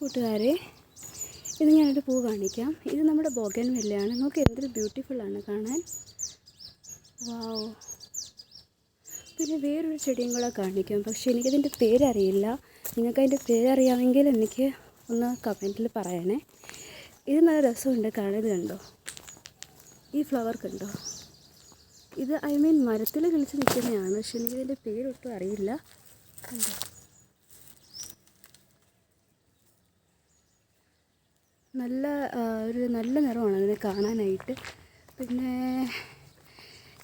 കൂട്ടുകാരെ, ഇത് ഞാനൊരു പൂ കാണിക്കാം. ഇത് നമ്മുടെ ബോഗൻവില്ലയാണ്. നോക്ക് എന്തൊരു ബ്യൂട്ടിഫുള്ളാണ് കാണാൻ. വാവ്. പിന്നെ വേറൊരു ചെടിയും കൂടെ കാണിക്കാം. പക്ഷേ എനിക്കതിൻ്റെ പേരറിയില്ല. നിങ്ങൾക്കതിൻ്റെ പേരറിയാമെങ്കിൽ എനിക്ക് ഒന്ന് കമൻറ്റിൽ പറയണേ. ഇത് നല്ല രസമുണ്ട് കാണാൻ. ഇത് കണ്ടോ, ഈ ഫ്ലവർ കണ്ടോ? ഇത് മരത്തിൽ കിളിച്ച് നിൽക്കുന്നതാണ്. പക്ഷെ എനിക്കതിൻ്റെ പേരൊട്ടും അറിയില്ല. കണ്ടോ, ഒരു നല്ല നിറമാണ് അതിനെ കാണാനായിട്ട്. പിന്നെ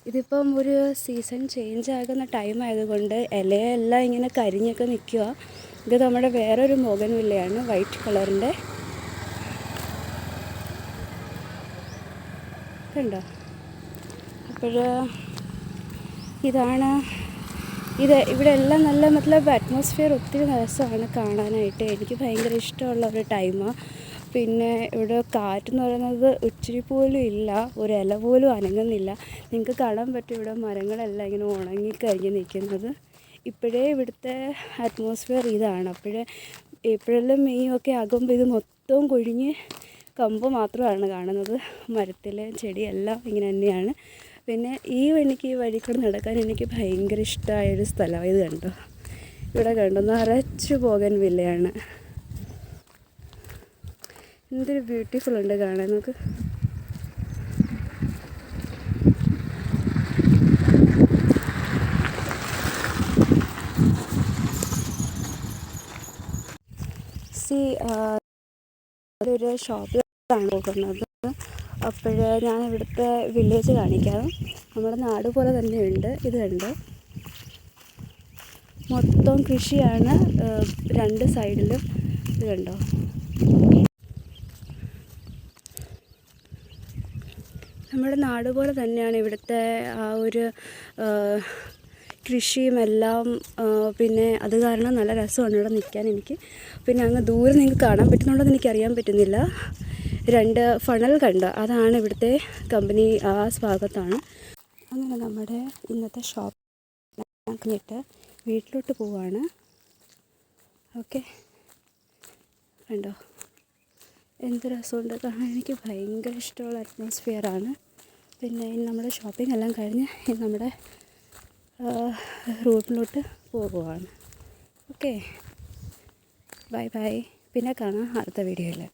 ഇതിപ്പം ഒരു സീസൺ ചേഞ്ച് ആകുന്ന ടൈം ആയതുകൊണ്ട് ഇലയെല്ലാം ഇങ്ങനെ കരിഞ്ഞൊക്കെ നിൽക്കുക. ഇത് നമ്മുടെ വേറൊരു ബോഗൻവില്ലയാണ്, വൈറ്റ് കളറിൻ്റെ. കണ്ടോ? അപ്പോൾ ഇതാണ് ഇവിടെ എല്ലാം നല്ല അറ്റ്മോസ്ഫിയർ ഒത്തിരി രസമാണ് കാണാനായിട്ട്. എനിക്ക് ഭയങ്കര ഇഷ്ടമുള്ള ഒരു ടൈമാണ്. പിന്നെ ഇവിടെ കാറ്റെന്ന് പറയുന്നത് ഇച്ചിരി പോലും ഇല്ല, ഒരു ഇല പോലും അനങ്ങുന്നില്ല. നിങ്ങൾക്ക് കാണാൻ പറ്റും ഇവിടെ മരങ്ങളെല്ലാം ഇങ്ങനെ ഉണങ്ങിക്കഴിഞ്ഞ് നിൽക്കുന്നത്. ഇപ്പോഴേ ഇവിടുത്തെ അറ്റ്മോസ്ഫിയർ ഇതാണ്. ഏപ്രിലും മെയ്യും ഒക്കെ ആകുമ്പോൾ ഇത് മൊത്തവും കൊഴിഞ്ഞ് കമ്പ് മാത്രമാണ് കാണുന്നത്. മരത്തിലെ ചെടിയെല്ലാം ഇങ്ങനെ തന്നെയാണ്. പിന്നെ ഈ വഴി കൂടെ നടക്കാൻ എനിക്ക് ഭയങ്കര ഇഷ്ടമായൊരു സ്ഥലമാണ്. ഇത് കണ്ടോ, ഇവിടെ കണ്ടോ, നിറച്ച് ബോഗൻവില്ലയാണ്. എന്തൊരു ബ്യൂട്ടിഫുൾ ഉണ്ട് കാണാൻ. നമുക്ക് ഒരു ഷോപ്പിലാണ് പോകുന്നത്. അപ്പോൾ ഞാൻ ഇവിടുത്തെ വില്ലേജ് കാണിക്കാം. നമ്മുടെ നാട് പോലെ തന്നെയുണ്ട്. ഇത് കണ്ടോ, മൊത്തം കൃഷിയാണ് രണ്ട് സൈഡിലും. ഇത് കണ്ടോ, നമ്മുടെ നാട് പോലെ തന്നെയാണ് ഇവിടുത്തെ ആ ഒരു കൃഷിയുമെല്ലാം. പിന്നെ അത് കാരണം നല്ല രസമാണ് ഇവിടെ നിൽക്കാൻ എനിക്ക്. പിന്നെ അങ്ങ് ദൂരെ നിങ്ങൾക്ക് കാണാൻ പറ്റുന്നുണ്ടോയെന്ന് എനിക്കറിയാൻ പറ്റുന്നില്ല. രണ്ട് ഫണൽ കണ്ടോ, അതാണ് ഇവിടുത്തെ കമ്പനി, ആ ഭാഗത്താണ്. അങ്ങനെ നമ്മുടെ ഇന്നത്തെ ഷോപ്പ് കഴിഞ്ഞിട്ട് വീട്ടിലോട്ട് പോവാണ്. ഓക്കെ, കണ്ടോ എന്ത് രസമുണ്ട് കാണാൻ. എനിക്ക് ഭയങ്കര ഇഷ്ടമുള്ള അറ്റ്മോസ്ഫിയറാണ്. പിന്നെ നമ്മുടെ ഷോപ്പിംഗ് എല്ലാം കഴിഞ്ഞ് നമ്മുടെ റൂട്ടിലോട്ട് പോകുവാണ്. Okay, bye bye. പിന്നെ കാണാം അടുത്ത വീഡിയോയിൽ.